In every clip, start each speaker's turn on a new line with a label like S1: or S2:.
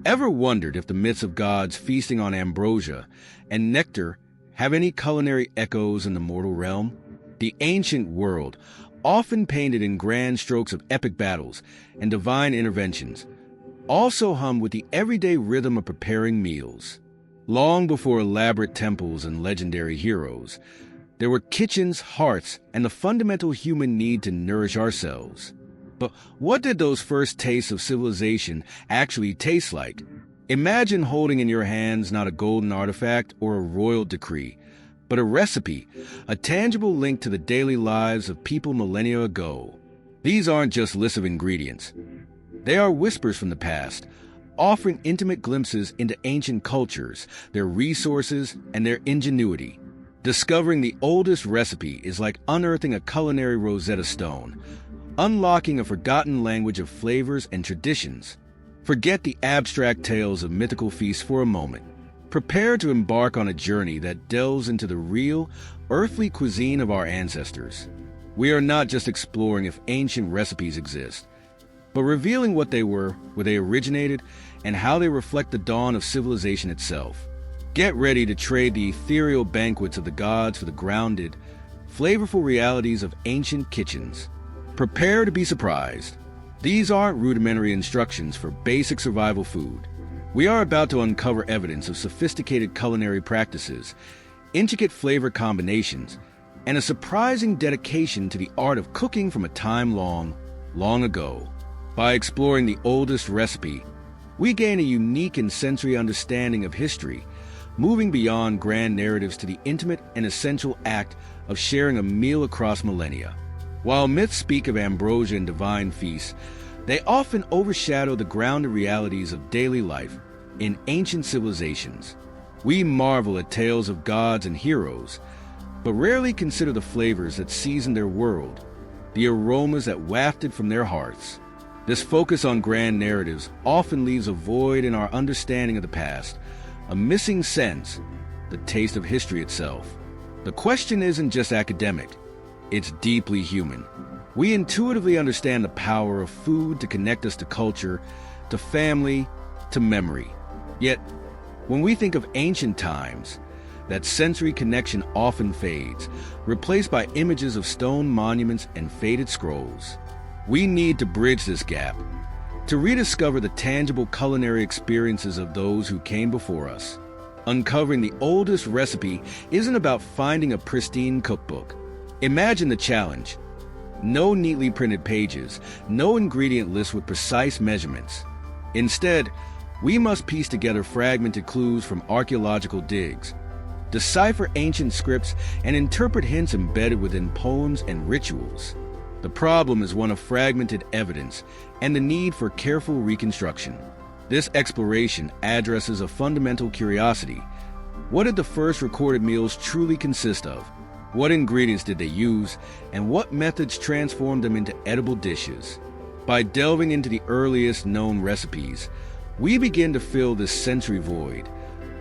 S1: Ever wondered if the myths of gods feasting on ambrosia and nectar have any culinary echoes in the mortal realm? The ancient world, often painted in grand strokes of epic battles and divine interventions, also hum with the everyday rhythm of preparing meals. Long before elaborate temples and legendary heroes, there were kitchens, hearths, and the fundamental human need to nourish ourselves. But what did those first tastes of civilization actually taste like? Imagine holding in your hands not a golden artifact or a royal decree, but a recipe, a tangible link to the daily lives of people millennia ago. These aren't just lists of ingredients. They are whispers from the past, offering intimate glimpses into ancient cultures, their resources, and their ingenuity. Discovering the oldest recipe is like unearthing a culinary Rosetta Stone, unlocking a forgotten language of flavors and traditions. Forget the abstract tales of mythical feasts for a moment. Prepare to embark on a journey that delves into the real, earthly cuisine of our ancestors. We are not just exploring if ancient recipes exist, but revealing what they were, where they originated, and how they reflect the dawn of civilization itself. Get ready to trade the ethereal banquets of the gods for the grounded, flavorful realities of ancient kitchens. Prepare to be surprised. These aren't rudimentary instructions for basic survival food. We are about to uncover evidence of sophisticated culinary practices, intricate flavor combinations, and a surprising dedication to the art of cooking from a time long, long ago. By exploring the oldest recipe, we gain a unique and sensory understanding of history, moving beyond grand narratives to the intimate and essential act of sharing a meal across millennia. While myths speak of ambrosia and divine feasts, they often overshadow the grounded realities of daily life in ancient civilizations. We marvel at tales of gods and heroes, but rarely consider the flavors that seasoned their world, the aromas that wafted from their hearts. This focus on grand narratives often leaves a void in our understanding of the past, a missing sense, the taste of history itself. The question isn't just academic, it's deeply human. We intuitively understand the power of food to connect us to culture, to family, to memory. Yet, when we think of ancient times, that sensory connection often fades, replaced by images of stone monuments and faded scrolls. We need to bridge this gap, to rediscover the tangible culinary experiences of those who came before us. Uncovering the oldest recipe isn't about finding a pristine cookbook. Imagine the challenge. No neatly printed pages, no ingredient list with precise measurements. Instead, we must piece together fragmented clues from archaeological digs, decipher ancient scripts, and interpret hints embedded within poems and rituals. The problem is one of fragmented evidence and the need for careful reconstruction. This exploration addresses a fundamental curiosity. What did the first recorded meals truly consist of? What ingredients did they use, and what methods transformed them into edible dishes? By delving into the earliest known recipes, we begin to fill this sensory void,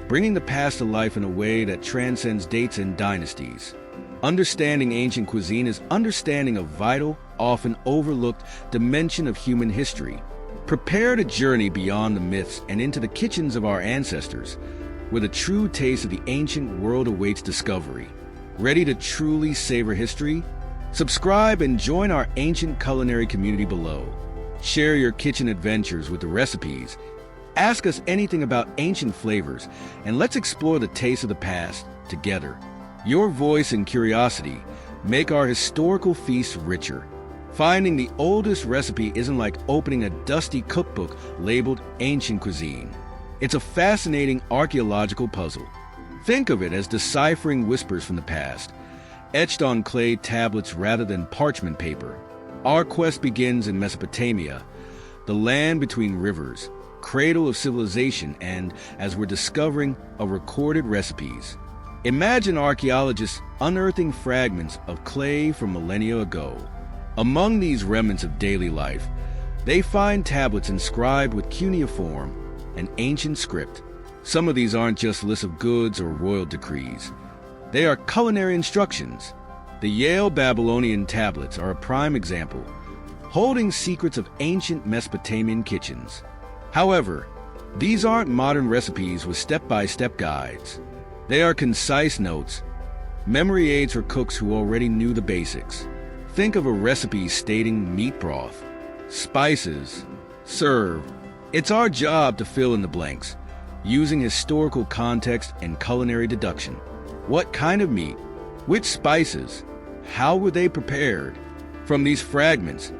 S1: bringing the past to life in a way that transcends dates and dynasties. Understanding ancient cuisine is understanding a vital, often overlooked dimension of human history. Prepare to journey beyond the myths and into the kitchens of our ancestors, where the true taste of the ancient world awaits discovery. Ready to truly savor history? Subscribe and join our ancient culinary community below. Share your kitchen adventures with the recipes. Ask us anything about ancient flavors, and let's explore the taste of the past together. Your voice and curiosity make our historical feasts richer. Finding the oldest recipe isn't like opening a dusty cookbook labeled Ancient Cuisine. It's a fascinating archaeological puzzle. Think of it as deciphering whispers from the past, etched on clay tablets rather than parchment paper. Our quest begins in Mesopotamia, the land between rivers, cradle of civilization, and, as we're discovering, of recorded recipes. Imagine archaeologists unearthing fragments of clay from millennia ago. Among these remnants of daily life, they find tablets inscribed with cuneiform, an ancient script. Some of these aren't just lists of goods or royal decrees. They are culinary instructions. The Yale Babylonian tablets are a prime example, holding secrets of ancient Mesopotamian kitchens. However, These aren't modern recipes with step-by-step guides. They are concise notes, memory aids for cooks who already knew the basics. Think of a recipe stating meat broth, spices, serve. It's our job to fill in the blanks, using historical context and culinary deduction. What kind of meat? Which spices? How were they prepared? From these fragments,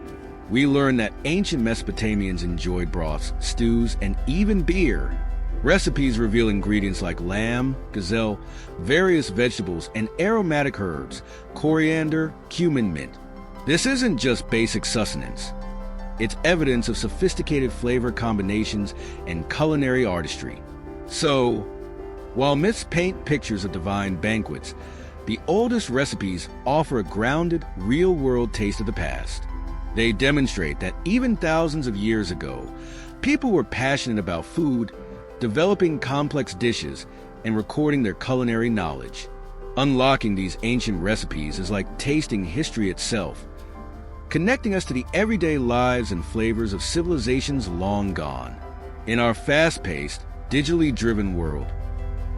S1: we learn that ancient Mesopotamians enjoyed broths, stews, and even beer. Recipes reveal ingredients like lamb, gazelle, various vegetables, and aromatic herbs, coriander, cumin, mint. This isn't just basic sustenance. It's evidence of sophisticated flavor combinations and culinary artistry. So, while myths paint pictures of divine banquets, the oldest recipes offer a grounded, real-world taste of the past. They demonstrate that even thousands of years ago, people were passionate about food, developing complex dishes, and recording their culinary knowledge. Unlocking these ancient recipes is like tasting history itself, connecting us to the everyday lives and flavors of civilizations long gone. In our fast-paced, digitally driven world,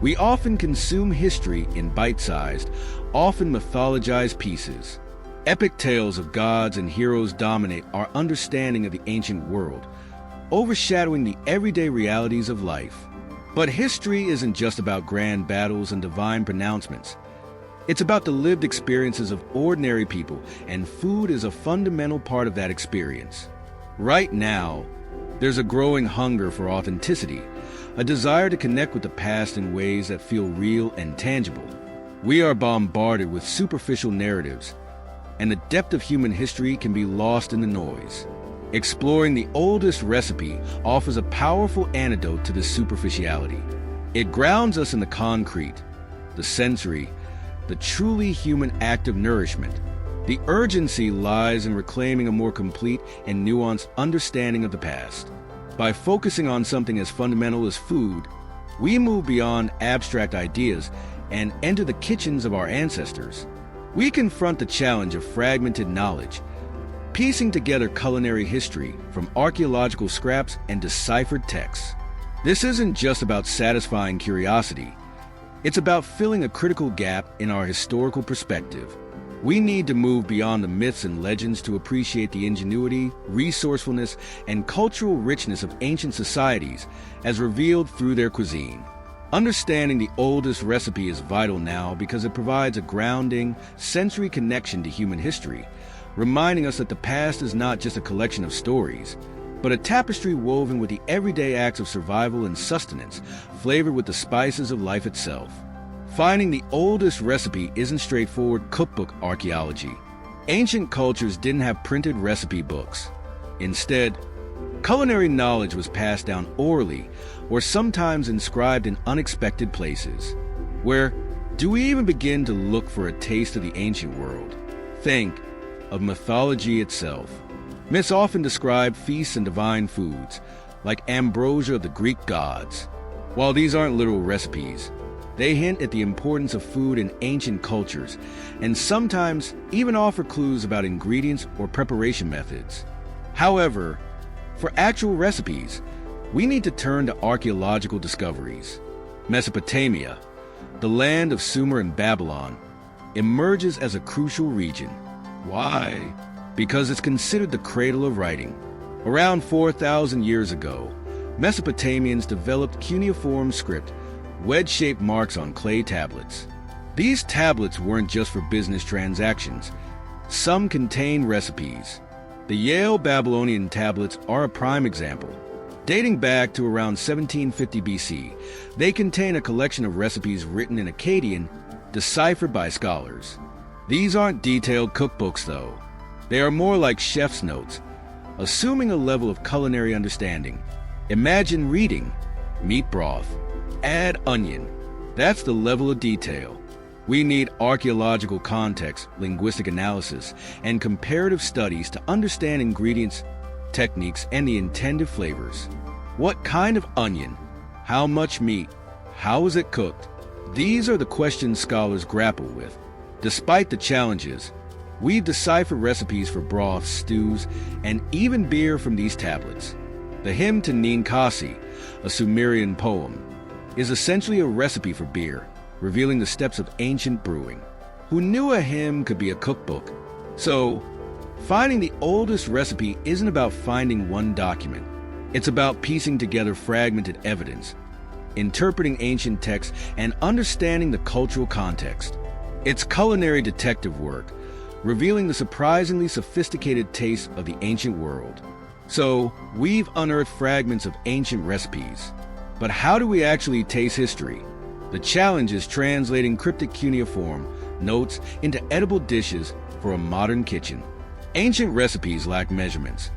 S1: we often consume history in bite-sized, often mythologized pieces. Epic tales of gods and heroes dominate our understanding of the ancient world, overshadowing the everyday realities of life. But history isn't just about grand battles and divine pronouncements. It's about the lived experiences of ordinary people, and food is a fundamental part of that experience. Right now, there's a growing hunger for authenticity, a desire to connect with the past in ways that feel real and tangible. We are bombarded with superficial narratives, and the depth of human history can be lost in the noise. Exploring the oldest recipe offers a powerful antidote to this superficiality. It grounds us in the concrete, the sensory, the truly human act of nourishment. The urgency lies in reclaiming a more complete and nuanced understanding of the past. By focusing on something as fundamental as food, we move beyond abstract ideas and enter the kitchens of our ancestors. We confront the challenge of fragmented knowledge, piecing together culinary history from archaeological scraps and deciphered texts. This isn't just about satisfying curiosity. It's about filling a critical gap in our historical perspective. We need to move beyond the myths and legends to appreciate the ingenuity, resourcefulness, and cultural richness of ancient societies as revealed through their cuisine. Understanding the oldest recipe is vital now because it provides a grounding, sensory connection to human history, reminding us that the past is not just a collection of stories, but a tapestry woven with the everyday acts of survival and sustenance, flavored with the spices of life itself. Finding the oldest recipe isn't straightforward cookbook archaeology. Ancient cultures didn't have printed recipe books. Instead, culinary knowledge was passed down orally or sometimes inscribed in unexpected places. Where do we even begin to look for a taste of the ancient world? Think of mythology itself. Myths often describe feasts and divine foods, like ambrosia of the Greek gods. While these aren't literal recipes, they hint at the importance of food in ancient cultures, and sometimes even offer clues about ingredients or preparation methods. However, for actual recipes, we need to turn to archaeological discoveries. Mesopotamia, the land of Sumer and Babylon, emerges as a crucial region. Why? Because it's considered the cradle of writing. Around 4,000 years ago, Mesopotamians developed cuneiform script, wedge-shaped marks on clay tablets. These tablets weren't just for business transactions. Some contain recipes. The Yale Babylonian tablets are a prime example. Dating back to around 1750 BC, they contain a collection of recipes written in Akkadian, deciphered by scholars. These aren't detailed cookbooks, though. They are more like chef's notes, assuming a level of culinary understanding. Imagine reading meat broth, add onion. That's the level of detail. We need archaeological context, linguistic analysis, and comparative studies to understand ingredients, techniques, and the intended flavors. What kind of onion? How much meat? How is it cooked? These are the questions scholars grapple with. Despite the challenges, we've deciphered recipes for broths, stews, and even beer from these tablets. The hymn to Ninkasi, a Sumerian poem, is essentially a recipe for beer, revealing the steps of ancient brewing. Who knew a hymn could be a cookbook? So, finding the oldest recipe isn't about finding one document. It's about piecing together fragmented evidence, interpreting ancient texts, and understanding the cultural context. It's culinary detective work, revealing the surprisingly sophisticated taste of the ancient world. So, we've unearthed fragments of ancient recipes. But how do we actually taste history? The challenge is translating cryptic cuneiform notes into edible dishes for a modern kitchen. Ancient recipes lack measurements,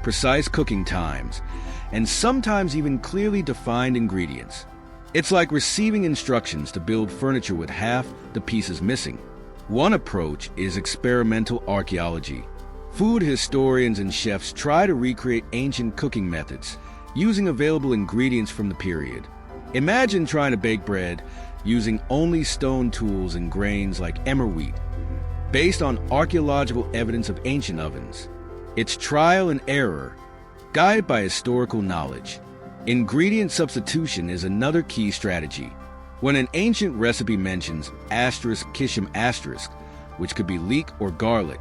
S1: precise cooking times, and sometimes even clearly defined ingredients. It's like receiving instructions to build furniture with half the pieces missing. One approach is experimental archaeology. Food historians and chefs try to recreate ancient cooking methods using available ingredients from the period. Imagine trying to bake bread using only stone tools and grains like emmer wheat, based on archaeological evidence of ancient ovens. It's trial and error, guided by historical knowledge. Ingredient substitution is another key strategy. When an ancient recipe mentions *kishim*, which could be leek or garlic,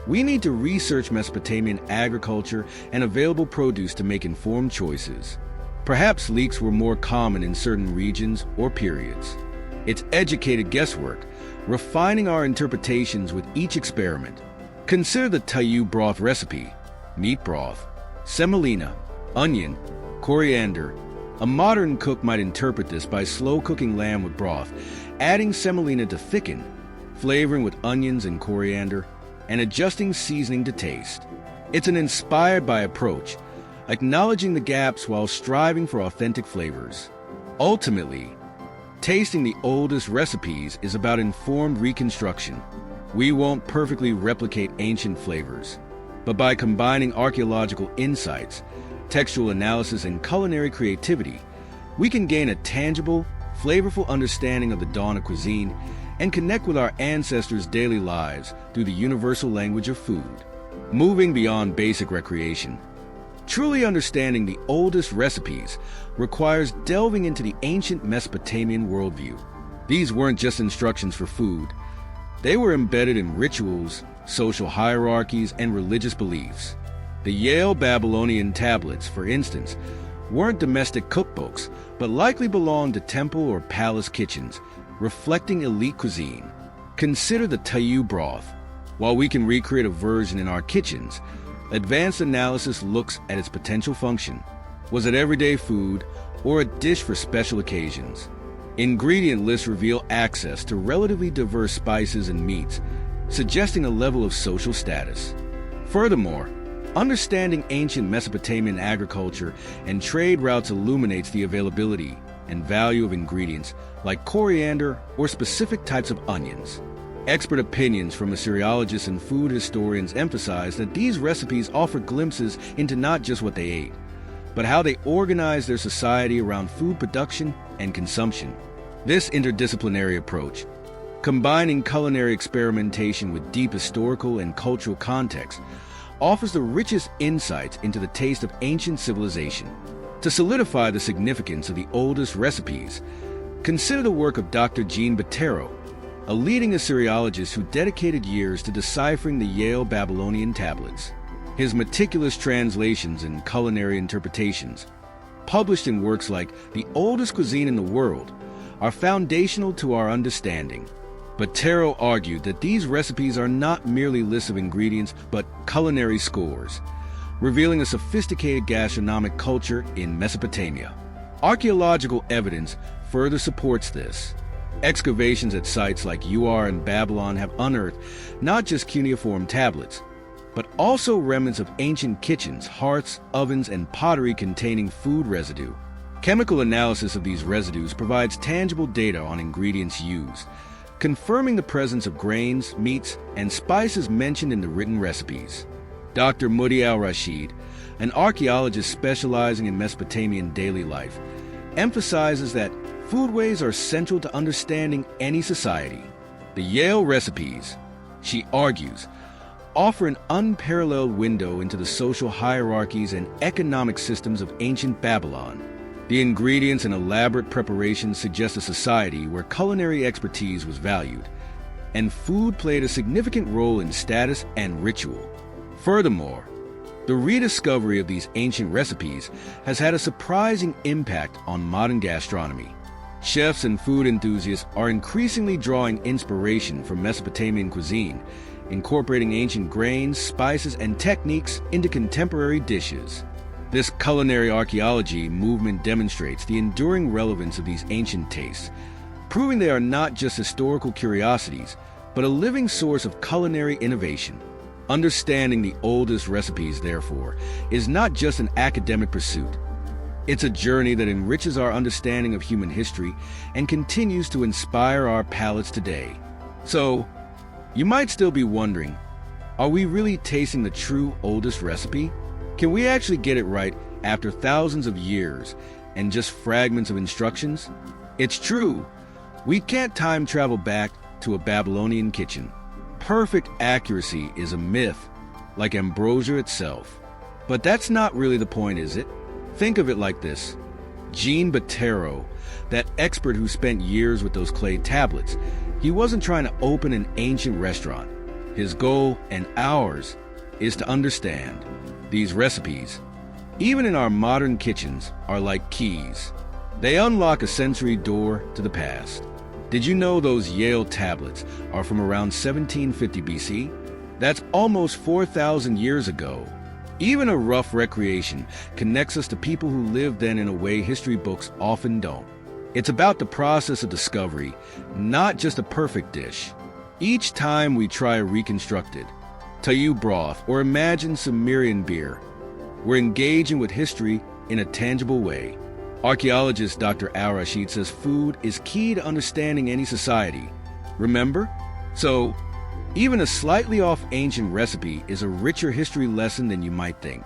S1: we need to research Mesopotamian agriculture and available produce to make informed choices. Perhaps leeks were more common in certain regions or periods. It's educated guesswork, refining our interpretations with each experiment. Consider the tayu broth recipe: meat broth, semolina, onion, coriander. A modern cook might interpret this by slow cooking lamb with broth, adding semolina to thicken, flavoring with onions and coriander, and adjusting seasoning to taste. It's an inspired by approach, acknowledging the gaps while striving for authentic flavors. Ultimately, tasting the oldest recipes is about informed reconstruction. We won't perfectly replicate ancient flavors, but by combining archaeological insights, textual analysis, and culinary creativity, we can gain a tangible, flavorful understanding of the dawn of cuisine and connect with our ancestors' daily lives through the universal language of food. Moving beyond basic recreation, truly understanding the oldest recipes requires delving into the ancient Mesopotamian worldview. These weren't just instructions for food. They were embedded in rituals, social hierarchies, and religious beliefs. The Yale Babylonian tablets, for instance, weren't domestic cookbooks, but likely belonged to temple or palace kitchens, reflecting elite cuisine. Consider the tayu broth. While we can recreate a version in our kitchens, advanced analysis looks at its potential function. Was it everyday food or a dish for special occasions? Ingredient lists reveal access to relatively diverse spices and meats, suggesting a level of social status. Furthermore, understanding ancient Mesopotamian agriculture and trade routes illuminates the availability and value of ingredients like coriander or specific types of onions. Expert opinions from Assyriologists and food historians emphasize that these recipes offer glimpses into not just what they ate, but how they organized their society around food production and consumption. This interdisciplinary approach, combining culinary experimentation with deep historical and cultural context, offers the richest insights into the taste of ancient civilization. To solidify the significance of the oldest recipes, consider the work of Dr. Jean Bottero, a leading Assyriologist who dedicated years to deciphering the Yale Babylonian tablets. His meticulous translations and culinary interpretations, published in works like The Oldest Cuisine in the World, are foundational to our understanding. Bottero argued that these recipes are not merely lists of ingredients, but culinary scores, revealing a sophisticated gastronomic culture in Mesopotamia. Archaeological evidence further supports this. Excavations at sites like Ur and Babylon have unearthed not just cuneiform tablets, but also remnants of ancient kitchens, hearths, ovens, and pottery containing food residue. Chemical analysis of these residues provides tangible data on ingredients used, confirming the presence of grains, meats, and spices mentioned in the written recipes. Dr. Mudi al-Rashid, an archaeologist specializing in Mesopotamian daily life, emphasizes that foodways are central to understanding any society. The Yale recipes, she argues, offer an unparalleled window into the social hierarchies and economic systems of ancient Babylon. The ingredients and elaborate preparations suggest a society where culinary expertise was valued, and food played a significant role in status and ritual. Furthermore, the rediscovery of these ancient recipes has had a surprising impact on modern gastronomy. Chefs and food enthusiasts are increasingly drawing inspiration from Mesopotamian cuisine, incorporating ancient grains, spices, and techniques into contemporary dishes. This culinary archaeology movement demonstrates the enduring relevance of these ancient tastes, proving they are not just historical curiosities, but a living source of culinary innovation. Understanding the oldest recipes, therefore, is not just an academic pursuit. It's a journey that enriches our understanding of human history and continues to inspire our palates today. So, you might still be wondering, are we really tasting the true oldest recipe? Can we actually get it right after thousands of years and just fragments of instructions? It's true. We can't time travel back to a Babylonian kitchen. Perfect accuracy is a myth, like ambrosia itself. But that's not really the point, is it? Think of it like this. Jean Bottero, that expert who spent years with those clay tablets, he wasn't trying to open an ancient restaurant. His goal, and ours, is to understand. These recipes, even in our modern kitchens, are like keys. They unlock a sensory door to the past. Did you know those Yale tablets are from around 1750 BC? That's almost 4,000 years ago. Even a rough recreation connects us to people who lived then in a way history books often don't. It's about the process of discovery, not just a perfect dish. Each time we try a reconstructed Tayu broth or imagine Sumerian beer, we're engaging with history in a tangible way. Archaeologist Dr. Al-Rashid says food is key to understanding any society. Remember? So, even a slightly off ancient recipe is a richer history lesson than you might think.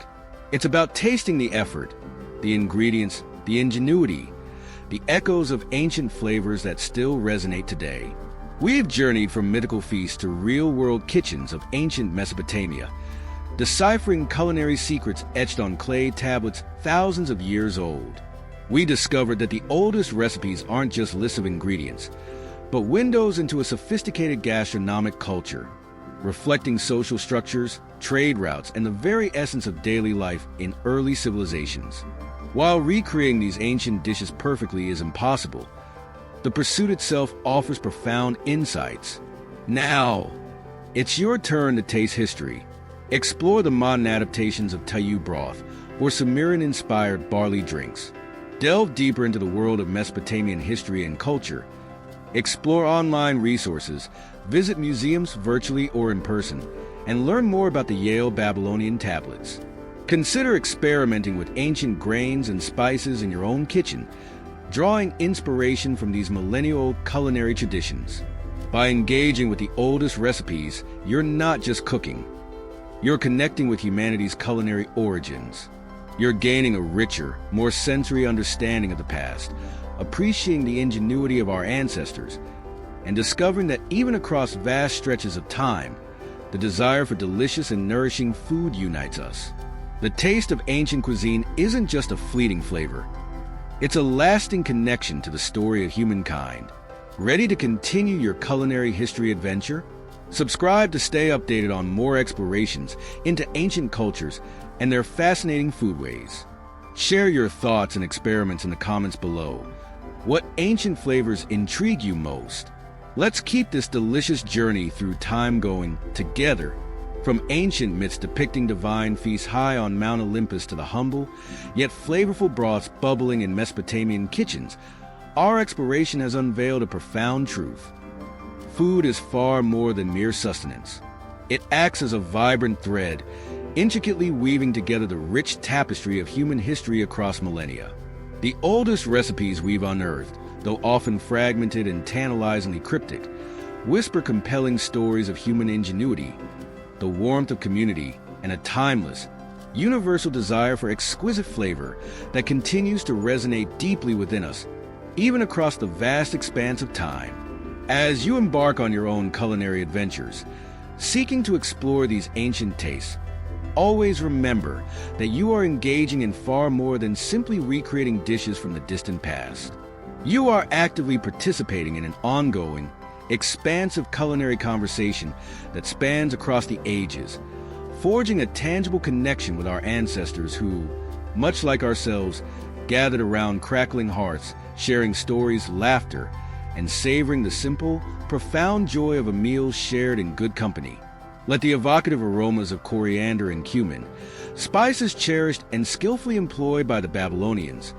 S1: It's about tasting the effort, the ingredients, the ingenuity, the echoes of ancient flavors that still resonate today. We've journeyed from mythical feasts to real-world kitchens of ancient Mesopotamia, deciphering culinary secrets etched on clay tablets thousands of years old. We discovered that the oldest recipes aren't just lists of ingredients, but windows into a sophisticated gastronomic culture, reflecting social structures, trade routes, and the very essence of daily life in early civilizations. While recreating these ancient dishes perfectly is impossible, the pursuit itself offers profound insights. Now, it's your turn to taste history. Explore the modern adaptations of Tayu broth or Sumerian-inspired barley drinks. Delve deeper into the world of Mesopotamian history and culture. Explore online resources, visit museums virtually or in person, and learn more about the Yale Babylonian tablets. Consider experimenting with ancient grains and spices in your own kitchen, drawing inspiration from these millennial culinary traditions. By engaging with the oldest recipes, you're not just cooking. You're connecting with humanity's culinary origins. You're gaining a richer, more sensory understanding of the past, appreciating the ingenuity of our ancestors, and discovering that even across vast stretches of time, the desire for delicious and nourishing food unites us. The taste of ancient cuisine isn't just a fleeting flavor. It's a lasting connection to the story of humankind. Ready to continue your culinary history adventure? Subscribe to stay updated on more explorations into ancient cultures and their fascinating foodways. Share your thoughts and experiments in the comments below. What ancient flavors intrigue you most? Let's keep this delicious journey through time going together. From ancient myths depicting divine feasts high on Mount Olympus to the humble, yet flavorful broths bubbling in Mesopotamian kitchens, our exploration has unveiled a profound truth. Food is far more than mere sustenance. It acts as a vibrant thread, intricately weaving together the rich tapestry of human history across millennia. The oldest recipes we've unearthed, though often fragmented and tantalizingly cryptic, whisper compelling stories of human ingenuity, the warmth of community, and a timeless, universal desire for exquisite flavor that continues to resonate deeply within us, even across the vast expanse of time. As you embark on your own culinary adventures, Seeking to explore these ancient tastes, always remember that you are engaging in far more than simply recreating dishes from the distant past. You are actively participating in an ongoing, expansive culinary conversation that spans across the ages, forging a tangible connection with our ancestors who, much like ourselves, gathered around crackling hearths, sharing stories, laughter, and savoring the simple, profound joy of a meal shared in good company. Let the evocative aromas of coriander and cumin, spices cherished and skillfully employed by the Babylonians,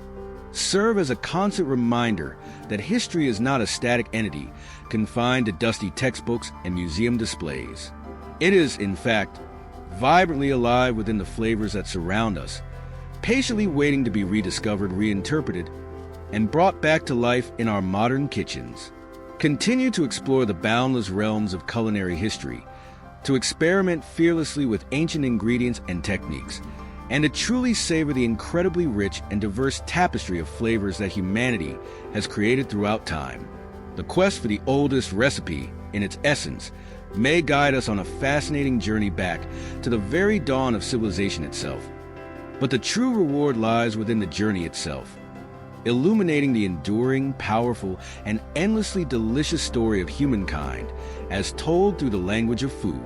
S1: serve as a constant reminder that history is not a static entity confined to dusty textbooks and museum displays. It is, in fact, vibrantly alive within the flavors that surround us, patiently waiting to be rediscovered, reinterpreted, and brought back to life in our modern kitchens. Continue to explore the boundless realms of culinary history, to experiment fearlessly with ancient ingredients and techniques, and to truly savor the incredibly rich and diverse tapestry of flavors that humanity has created throughout time. The quest for the oldest recipe, in its essence, may guide us on a fascinating journey back to the very dawn of civilization itself. But the true reward lies within the journey itself, illuminating the enduring, powerful, and endlessly delicious story of humankind as told through the language of food.